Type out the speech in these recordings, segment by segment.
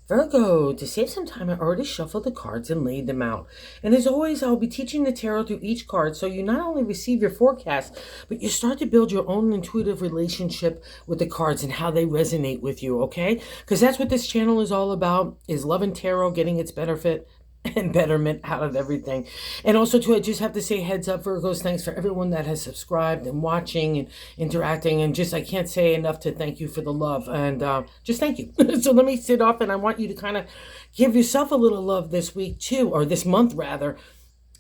Virgo, to save some time, I already shuffled the cards and laid them out. And as always, I'll be teaching the tarot through each card, so you not only receive your forecast, but you start to build your own intuitive relationship with the cards and how they resonate with you, okay? Because that's what this channel is all about, is love and tarot, getting its benefit and betterment out of everything. And also too, I just have to say heads up, Virgos, thanks for everyone that has subscribed and watching and interacting, and just I can't say enough to thank you for the love, and just thank you. So let me sit off, and I want you to kind of give yourself a little love this week too, or this month rather.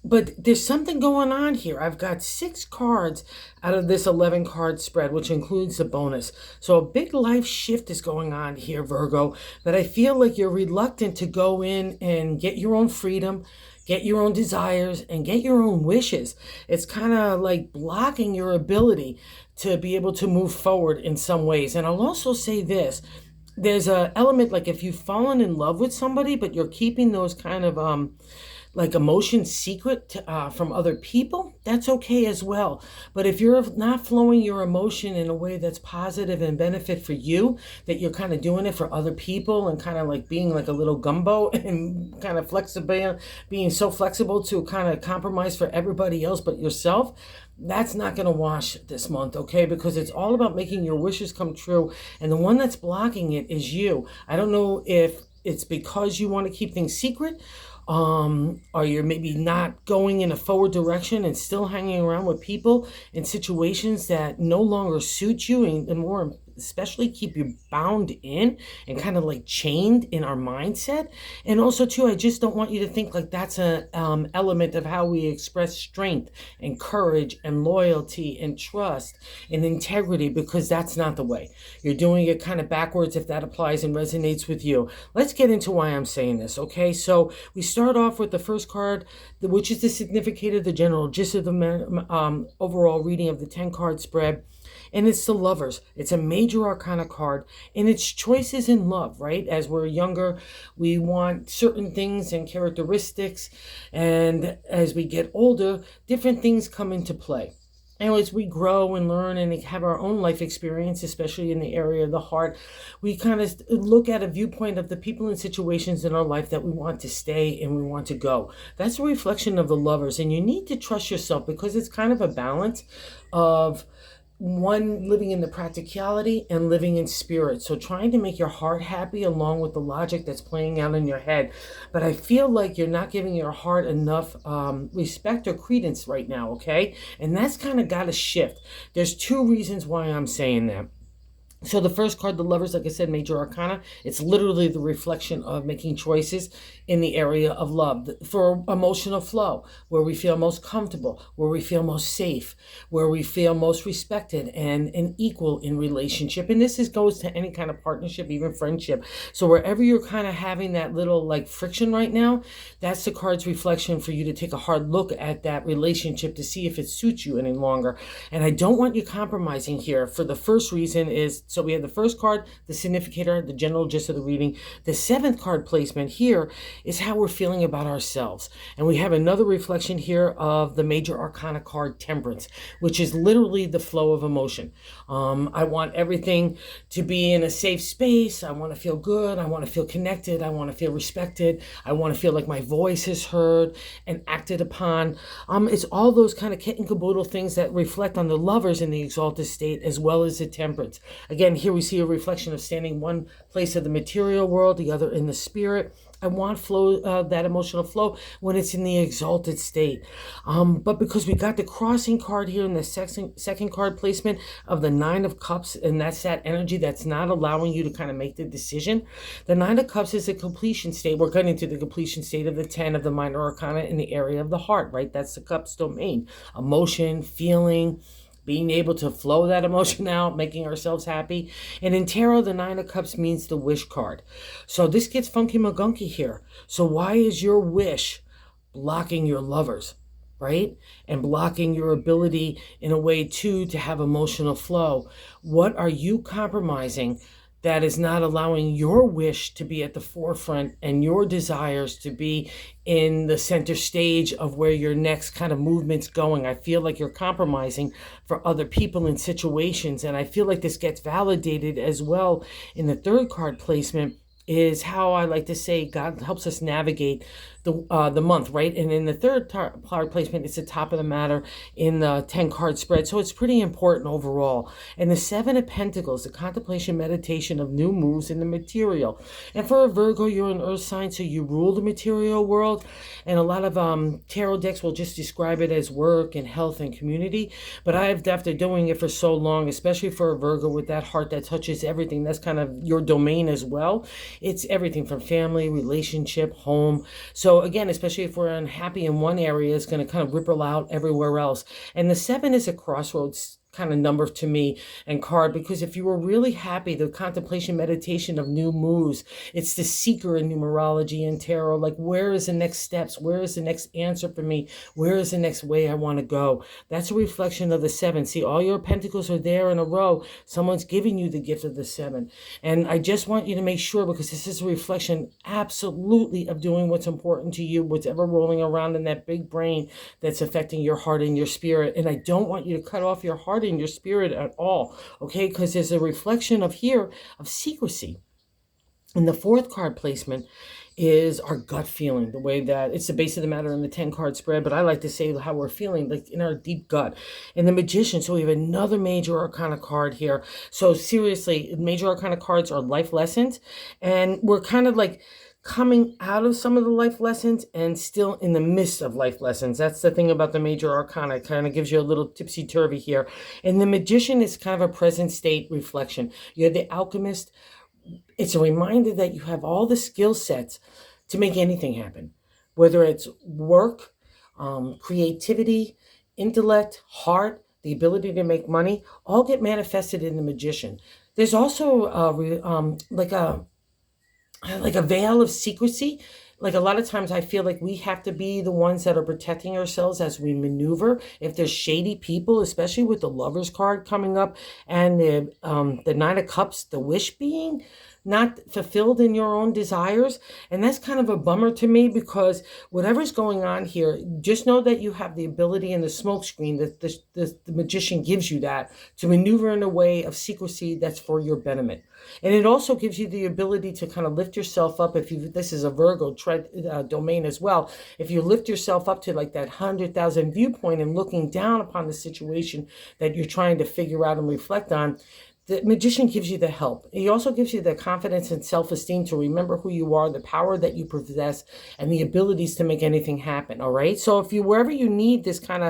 But there's something going on here. I've got 6 cards out of this 11 card spread, which includes the bonus. So a big life shift is going on here, Virgo, that I feel like you're reluctant to go in and get your own freedom, get your own desires, and get your own wishes. It's kind of like blocking your ability to be able to move forward in some ways. And I'll also say this. There's an element like if you've fallen in love with somebody, but you're keeping those kind of like emotions secret from other people, that's okay as well. But if you're not flowing your emotion in a way that's positive and benefit for you, that you're kind of doing it for other people and kind of like being like a little gumbo and kind of flexible, being so flexible to kind of compromise for everybody else but yourself, that's not going to wash this month, okay? Because it's all about making your wishes come true. And the one that's blocking it is you. I don't know if it's because you want to keep things secret, or you're maybe not going in a forward direction and still hanging around with people in situations that no longer suit you, and more especially keep you bound in and kind of like chained in our mindset. And also too, I just don't want you to think like that's a element of how we express strength and courage and loyalty and trust and integrity, because that's not the way. You're doing it kind of backwards if that applies and resonates with you. Let's get into why I'm saying this, okay? So we start off with the first card, which is the significator, the general gist of the overall reading of the 10 card spread. And it's the Lovers. It's a major arcana card, and it's choices in love, right? As we're younger, we want certain things and characteristics, and as we get older, different things come into play. And as we grow and learn and have our own life experience, especially in the area of the heart, we kind of look at a viewpoint of the people and situations in our life that we want to stay and we want to go. That's a reflection of the Lovers, and you need to trust yourself, because it's kind of a balance of one, living in the practicality and living in spirit. So trying to make your heart happy along with the logic that's playing out in your head. But I feel like you're not giving your heart enough respect or credence right now, okay? And that's kind of got to shift. There's 2 reasons why I'm saying that. So the first card, the Lovers, like I said, major arcana, it's literally the reflection of making choices in the area of love for emotional flow, where we feel most comfortable, where we feel most safe, where we feel most respected and equal in relationship. And this goes to any kind of partnership, even friendship. So wherever you're kind of having that little like friction right now, that's the card's reflection for you to take a hard look at that relationship to see if it suits you any longer. And I don't want you compromising here. For the first reason is, so we have the first card, the significator, the general gist of the reading. The 7th card placement here is how we're feeling about ourselves. And we have another reflection here of the major arcana card, Temperance, which is literally the flow of emotion. I want everything to be in a safe space. I want to feel good. I want to feel connected. I want to feel respected. I want to feel like my voice is heard and acted upon. It's all those kind of kit and caboodle things that reflect on the Lovers in the exalted state, as well as the Temperance. Again, here we see a reflection of standing one place of the material world, the other in the spirit. I want flow, that emotional flow when it's in the exalted state. But because we got the crossing card here in the second card placement of the 9 of Cups, and that's that energy that's not allowing you to kind of make the decision. The 9 of Cups is a completion state. We're getting to the completion state of the 10 of the minor arcana in the area of the heart, right? That's the Cups domain. Emotion, feeling, being able to flow that emotion out, making ourselves happy. And in tarot, the 9 of Cups means the wish card. So this gets funky magunky here. So why is your wish blocking your Lovers, right? And blocking your ability in a way too to have emotional flow? What are you compromising that is not allowing your wish to be at the forefront and your desires to be in the center stage of where your next kind of movement's going? I feel like you're compromising for other people in situations, and I feel like this gets validated as well in the 3rd card placement is how I like to say God helps us navigate the month, right? And in the third card placement, it's the top of the matter in the 10 card spread. So it's pretty important overall. And the 7 of Pentacles, the contemplation, meditation of new moves in the material. And for a Virgo, you're an earth sign, so you rule the material world. And a lot of tarot decks will just describe it as work and health and community. But after doing it for so long, especially for a Virgo with that heart that touches everything, that's kind of your domain as well. It's everything from family, relationship, home. So again, especially if we're unhappy in one area, it's going to kind of ripple out everywhere else. And the 7 is a crossroads kind of number to me and card, because if you were really happy, the contemplation, meditation of new moves, it's the seeker in numerology and tarot. Like, where is the next steps? Where is the next answer for me? Where is the next way I want to go? That's a reflection of the 7. See, all your pentacles are there in a row. Someone's giving you the gift of the 7. And I just want you to make sure, because this is a reflection absolutely of doing what's important to you, what's ever rolling around in that big brain that's affecting your heart and your spirit. And I don't want you to cut off your heart in your spirit at all, okay? Because there's a reflection of here of secrecy. And the 4th card placement is our gut feeling, the way that it's the base of the matter in the 10 card spread, but I like to say how we're feeling, like in our deep gut. And the Magician, so we have another major arcana card here. So seriously, major arcana cards are life lessons, and we're kind of like coming out of some of the life lessons and still in the midst of life lessons. That's the thing about the major arcana. It kind of gives you a little tipsy-turvy here. And the Magician is kind of a present state reflection. You have the Alchemist. It's a reminder that you have all the skill sets to make anything happen, whether it's work, creativity, intellect, heart, the ability to make money, all get manifested in the Magician. There's also like a veil of secrecy. Like, a lot of times I feel like we have to be the ones that are protecting ourselves as we maneuver. If there's shady people, especially with the Lovers card coming up, and the 9 of Cups, the wish being not fulfilled in your own desires. And that's kind of a bummer to me, because whatever's going on here, just know that you have the ability in the smoke screen, that the Magician gives you that, to maneuver in a way of secrecy that's for your betterment. And it also gives you the ability to kind of lift yourself up. If you, this is a Virgo domain as well. If you lift yourself up to like that 100,000 viewpoint and looking down upon the situation that you're trying to figure out and reflect on, the Magician gives you the help. He also gives you the confidence and self-esteem to remember who you are, the power that you possess, and the abilities to make anything happen, all right? So if you, wherever you need this kind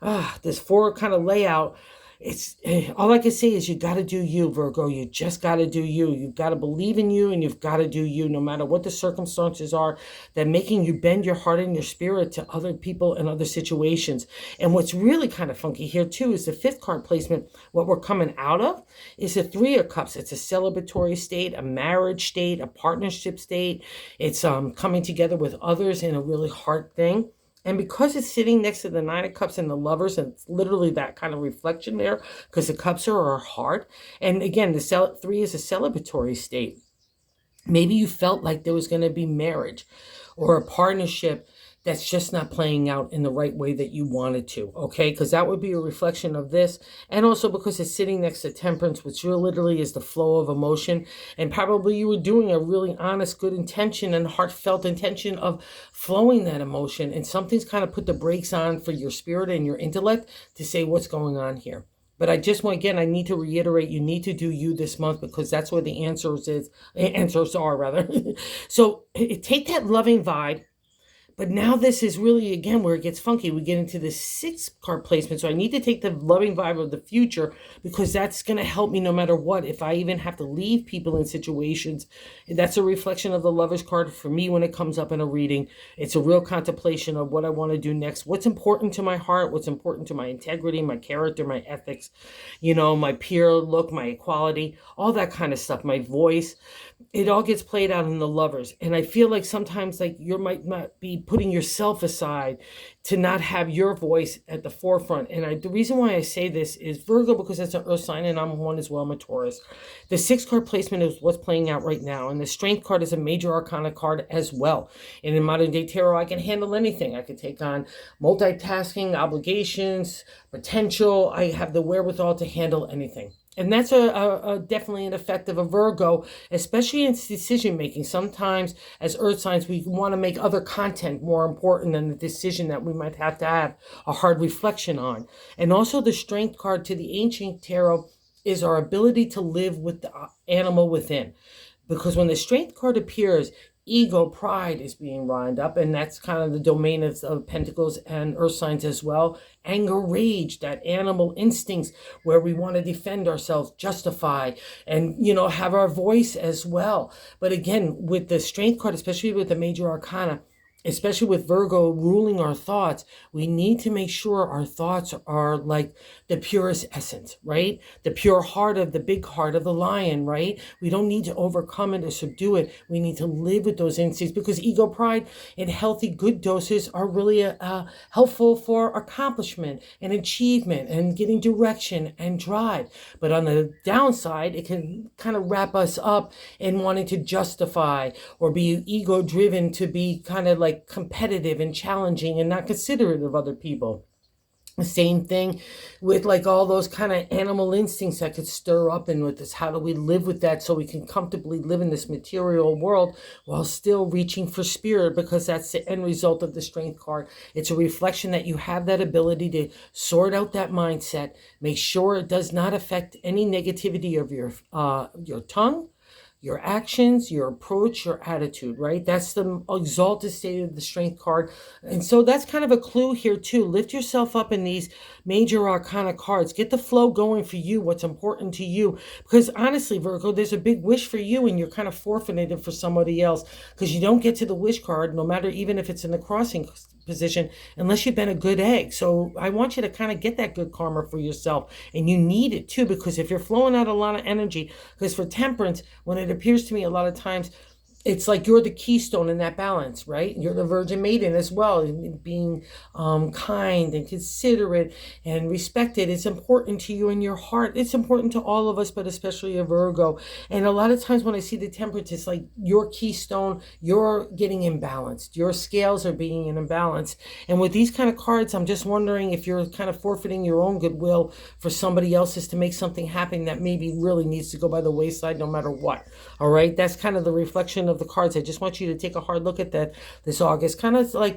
of, this 4 kind of layout, it's all I can say is you got to do you, Virgo. You just got to do you. You've got to believe in you, and you've got to do you, no matter what the circumstances are that making you bend your heart and your spirit to other people and other situations. And what's really kind of funky here too is the 5th card placement. What we're coming out of is the 3 of Cups. It's a celebratory state, a marriage state, a partnership state. It's coming together with others in a really heart thing. And because it's sitting next to the 9 of Cups and the Lovers, and it's literally that kind of reflection there, because the Cups are our heart. And again, the 3 is a celebratory state. Maybe you felt like there was going to be marriage or a partnership that's just not playing out in the right way that you wanted to, okay? Because that would be a reflection of this. And also because it's sitting next to Temperance, which literally is the flow of emotion. And probably you were doing a really honest, good intention and heartfelt intention of flowing that emotion. And something's kind of put the brakes on for your spirit and your intellect to say what's going on here. But I just want, again, I need to reiterate, you need to do you this month, because that's where the answers are rather. So take that loving vibe. But now this is really, again, where it gets funky. We get into the 6th card placement. So I need to take the loving vibe of the future, because that's going to help me no matter what. If I even have to leave people in situations, that's a reflection of the Lovers card for me when it comes up in a reading. It's a real contemplation of what I want to do next. What's important to my heart, what's important to my integrity, my character, my ethics, you know, my peer look, my equality, all that kind of stuff, my voice. It all gets played out in the Lovers. And I feel like sometimes like you might not be putting yourself aside to not have your voice at the forefront. And the reason why I say this is Virgo, because it's an earth sign and I'm one as well, I'm a Taurus. The 6th card placement is what's playing out right now. And the Strength card is a major arcana card as well. And in modern day tarot, I can handle anything. I can take on multitasking, obligations, potential. I have the wherewithal to handle anything. And that's definitely an effect of a Virgo, especially in decision making. Sometimes, as Earth signs, we want to make other content more important than the decision that we might have to have a hard reflection on. And also, the Strength card to the Ancient Tarot is our ability to live with the animal within. Because when the Strength card appears, ego, pride is being lined up, and that's kind of the domain of Pentacles and Earth signs as well. Anger, rage, that animal instincts where we want to defend ourselves, justify, and have our voice as well. But again, with the Strength card, especially with the major arcana, especially with Virgo ruling our thoughts, we need to make sure our thoughts are like the purest essence, right? The pure heart of the big heart of the lion, right? We don't need to overcome it or subdue it. We need to live with those instincts, because ego, pride in healthy, good doses are really helpful for accomplishment and achievement and getting direction and drive. But on the downside, it can kind of wrap us up in wanting to justify or be ego driven, to be kind of like competitive and challenging and not considerate of other people. The same thing with like all those kind of animal instincts that could stir up in with us. How do we live with that so we can comfortably live in this material world while still reaching for spirit? Because that's the end result of the Strength card. It's a reflection that you have that ability to sort out that mindset, make sure it does not affect any negativity of your tongue, your actions, your approach, your attitude, right? That's the exalted state of the Strength card. And so that's kind of a clue here too. Lift yourself up in these major arcana cards. Get the flow going for you, what's important to you. Because honestly, Virgo, there's a big wish for you and you're kind of forfeiting it for somebody else, because you don't get to the wish card, no matter even if it's in the crossing position, unless you've been a good egg. So I want you to kind of get that good karma for yourself, and you need it too, because if you're flowing out a lot of energy, because for Temperance, when it appears to me a lot of times, it's like you're the keystone in that balance, right? You're the Virgin Maiden as well, being kind and considerate and respected. It's important to you in your heart. It's important to all of us, but especially a Virgo. And a lot of times when I see the Temperance, it's like your keystone, you're getting imbalanced. Your scales are being in imbalance. And with these kind of cards, I'm just wondering if you're kind of forfeiting your own goodwill for somebody else's to make something happen that maybe really needs to go by the wayside no matter what. All right, that's kind of the reflection of the cards. I just want you to take a hard look at that this August. Kind of like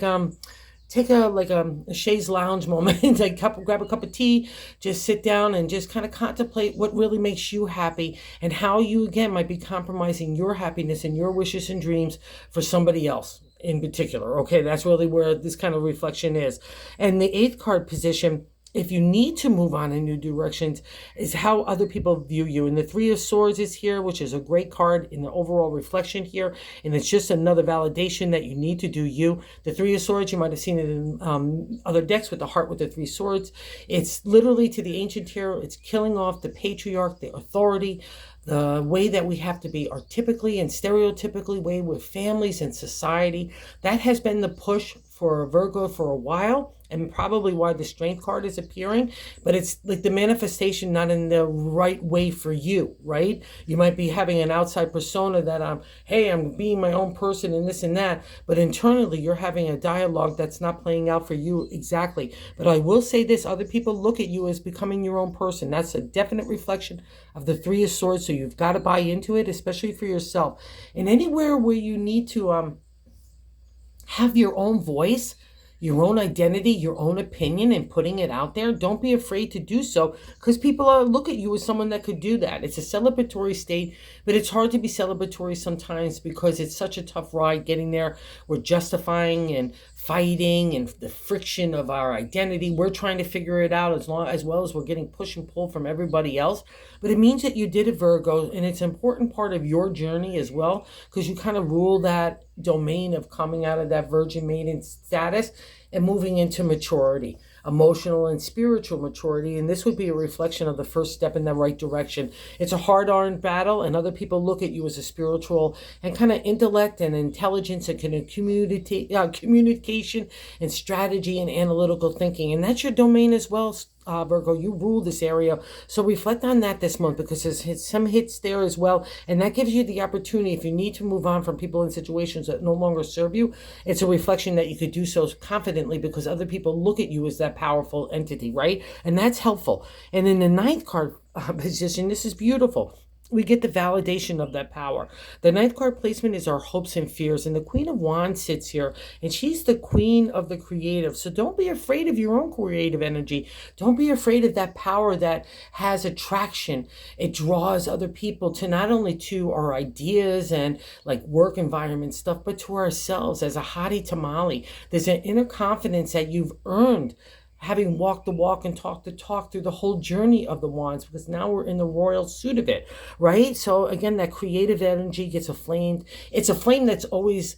take a chaise lounge moment, like grab a cup of tea, just sit down and just kind of contemplate what really makes you happy, and how you again might be compromising your happiness and your wishes and dreams for somebody else in particular. Okay, that's really where this kind of reflection is. And the 8th card position, if you need to move on in new directions, is how other people view you. And the 3 of Swords is here, which is a great card in the overall reflection here. And it's just another validation that you need to do you. The 3 of Swords, you might have seen it in other decks with the heart with the 3 swords. It's literally, to the Ancient Tarot, it's killing off the patriarch, the authority, the way that we have to be archetypically and stereotypically way with families and society. That has been the push for Virgo for a while, and probably why the Strength card is appearing. But it's like the manifestation not in the right way for you, right? You might be having an outside persona that hey, I'm being my own person and this and that, but internally you're having a dialogue that's not playing out for you exactly. But I will say this, other people look at you as becoming your own person. That's a definite reflection of the 3 of Swords, so you've got to buy into it, especially for yourself. And anywhere where you need to have your own voice, your own identity, your own opinion, and putting it out there, don't be afraid to do so, because people look at you as someone that could do that. It's a celebratory state, but it's hard to be celebratory sometimes because it's such a tough ride getting there. We're justifying and fighting and the friction of our identity. We're trying to figure it out as well as we're getting push and pull from everybody else. But it means that you did it, Virgo, and it's an important part of your journey as well, because you kind of rule that domain of coming out of that Virgin Maiden status and moving into maturity, emotional and spiritual maturity. And this would be a reflection of the first step in the right direction. It's a hard-earned battle, and other people look at you as a spiritual and kind of intellect and intelligence and communication and strategy and analytical thinking. And that's your domain as well, Virgo. You rule this area. So reflect on that this month, because there's some hits there as well. And that gives you the opportunity, if you need to move on from people and situations that no longer serve you, it's a reflection that you could do so confidently, because other people look at you as that powerful entity, right? And that's helpful. And in the ninth card position, this is beautiful. We get the validation of that power. The ninth card placement is our hopes and fears. And the Queen of Wands sits here, and she's the queen of the creative. So don't be afraid of your own creative energy. Don't be afraid of that power that has attraction. It draws other people to, not only to our ideas and like work environment stuff, but to ourselves as a hottie tamale. There's an inner confidence that you've earned, having walked the walk and talked the talk through the whole journey of the wands, because now we're in the royal suit of it, right? So again, that creative energy gets aflamed. It's a flame that's always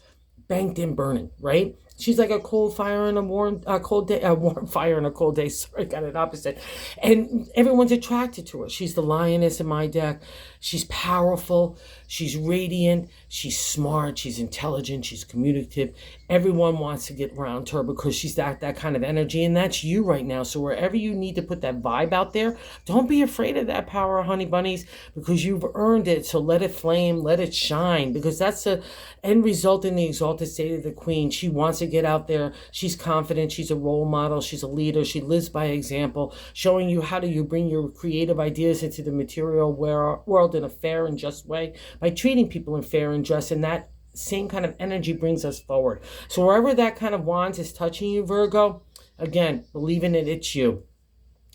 banked in burning, right? She's like a cold fire in a warm, cold day, a warm fire in a cold day. Sorry, got it opposite. And everyone's attracted to her. She's the lioness in my deck. She's powerful. She's radiant. She's smart. She's intelligent. She's communicative. Everyone wants to get around her because she's that kind of energy. And that's you right now. So wherever you need to put that vibe out there, don't be afraid of that power, honey bunnies, because you've earned it. So let it flame, let it shine, because that's the end result in the exalted state of the queen. She wants to get out there. She's confident. She's a role model. She's a leader. She lives by example, showing you how do you bring your creative ideas into the material world in a fair and just way by treating people in fair and just. And that same kind of energy brings us forward. So wherever that kind of wands is touching you, Virgo, again, believe in it. It's you.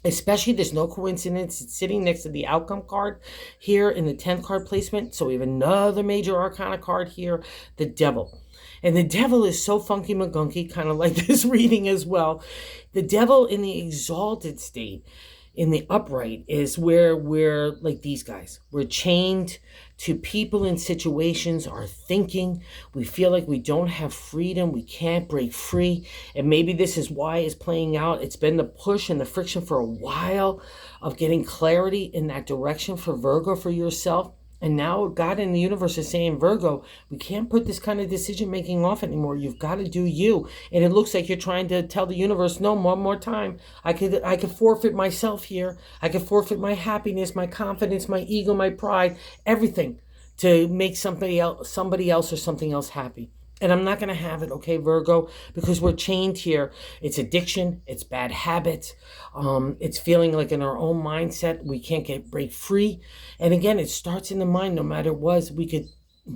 Especially, there's no coincidence. It's sitting next to the outcome card here in the 10th card placement. So we have another major arcana card here, the devil. And the devil is so funky magunky, kind of like this reading as well. The devil in the exalted state, in the upright, is where we're like these guys. We're chained to people and situations, our thinking. We feel like we don't have freedom. We can't break free. And maybe this is why it's playing out. It's been the push and the friction for a while of getting clarity in that direction for Virgo, for yourself. And now God in the universe is saying, Virgo, we can't put this kind of decision making off anymore. You've got to do you. And it looks like you're trying to tell the universe, no, one more time. I could forfeit myself here. I could forfeit my happiness, my confidence, my ego, my pride, everything to make somebody else or something else happy. And I'm not going to have it, okay, Virgo, because we're chained here. It's addiction. It's bad habits. It's feeling like in our own mindset, we can't break free. And again, it starts in the mind. No matter what, we could,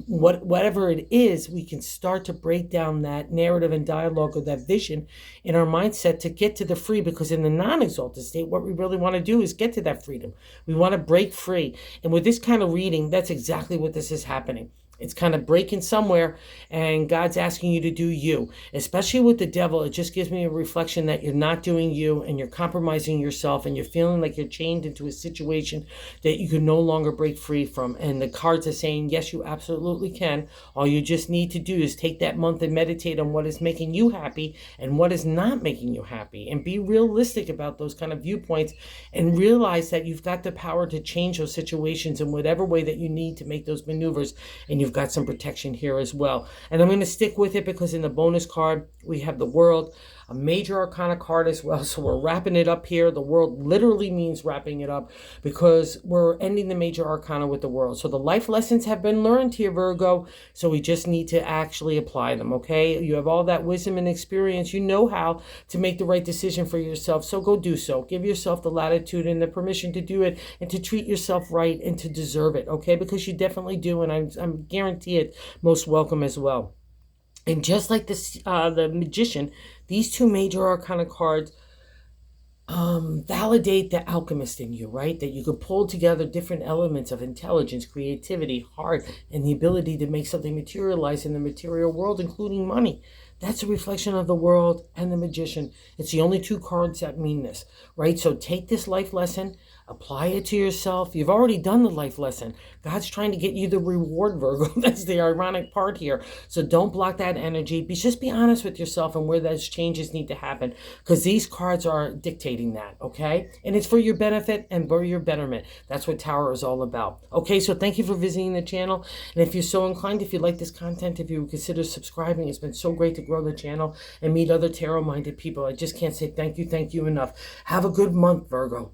whatever it is, we can start to break down that narrative and dialogue or that vision in our mindset to get to the free. Because in the non-exalted state, what we really want to do is get to that freedom. We want to break free. And with this kind of reading, that's exactly what this is happening. It's kind of breaking somewhere, and God's asking you to do you. Especially with the devil, it just gives me a reflection that you're not doing you, and you're compromising yourself, and you're feeling like you're chained into a situation that you can no longer break free from. And the cards are saying, yes, you absolutely can. All you just need to do is take that month and meditate on what is making you happy and what is not making you happy, and be realistic about those kind of viewpoints, and realize that you've got the power to change those situations in whatever way that you need to make those maneuvers. And you've got some protection here as well. And I'm going to stick with it because in the bonus card, we have the world, a major arcana card as well. So we're wrapping it up here. The world literally means wrapping it up because we're ending the major arcana with the world. So the life lessons have been learned here, Virgo. So we just need to actually apply them, okay? You have all that wisdom and experience. You know how to make the right decision for yourself. So go do so. Give yourself the latitude and the permission to do it and to treat yourself right and to deserve it, okay? Because you definitely do, and I'm guarantee it most welcome as well. And just like this, the magician, these two major arcana cards validate the alchemist in you, right? That you could pull together different elements of intelligence, creativity, heart, and the ability to make something materialize in the material world, including money. That's a reflection of the world and the magician. It's the only two cards that mean this, right? So take this life lesson, Apply it to yourself. You've already done the life lesson. God's trying to get you the reward, Virgo. That's the ironic part here. So don't block that energy. Just be honest with yourself and where those changes need to happen, because these cards are dictating that, okay? And it's for your benefit and for your betterment. That's what Tower is all about. Okay, so thank you for visiting the channel. And if you're so inclined, if you like this content, if you would consider subscribing, it's been so great to grow the channel and meet other tarot-minded people. I just can't say thank you enough. Have a good month, Virgo.